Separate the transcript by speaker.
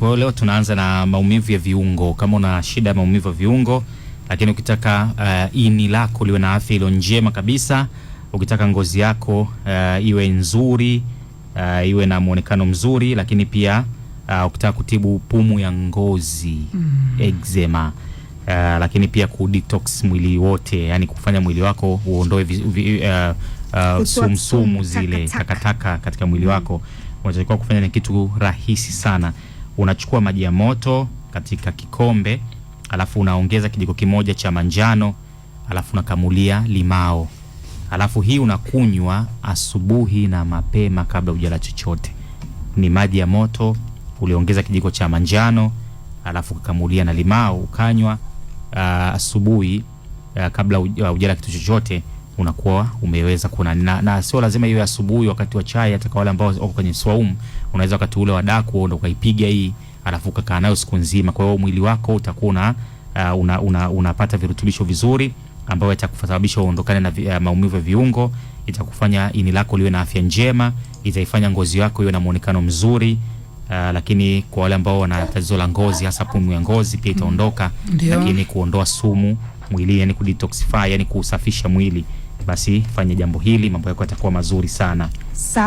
Speaker 1: Kwa hiyo leo tunaanza na maumivu ya viungo. Kama una shida ya maumivu ya viungo, lakini ukitaka ini lako liwe na afya ilo njema kabisa, ukitaka ngozi yako iwe nzuri, iwe na muonekano mzuri, lakini pia ukitaka kutibu pumu ya ngozi, eczema, lakini pia ku-detox mwili wote, yani kufanya mwili wako uondoe sumu zile takataka katika mwili wako, unatakiwa kufanya ni kitu rahisi sana. Unachukua maji ya moto katika kikombe, alafu unaongeza kijiko kimoja cha manjano, alafu unakamulia limao. Alafu hii unakunywa asubuhi na mapema kabla hujala chochote. Ni maji ya moto, uliongeza kijiko cha manjano, alafu ukakamulia na limao, ukanywa asubuhi kabla hujala kitu chochote, unakuwa umeweza kuna na sio lazima iwe asubuhi wakati wa chai. Hata kwa wale ambao wako kwenye swaumu, unaweza wakati ule wa daku ndo ukaipiga hii, alafu ukakaa nayo siku nzima. Kwa hiyo mwili wako utakuwa unapata virutubisho vizuri ambao itakufadhabisha uondokane na maumivu ya viungo, itakufanya ini lako liwe na afya njema, itaifanya ngozi yako iwe na muonekano mzuri. Lakini kwa wale ambao wana tatizo la ngozi, hasa pumu ya ngozi, pia itaondoka. Lakini kuondoa sumu mwili, yani ku-detoxify, yani kusafisha mwili, basi fanya jambo hili, mambo yako yatakuwa mazuri sana.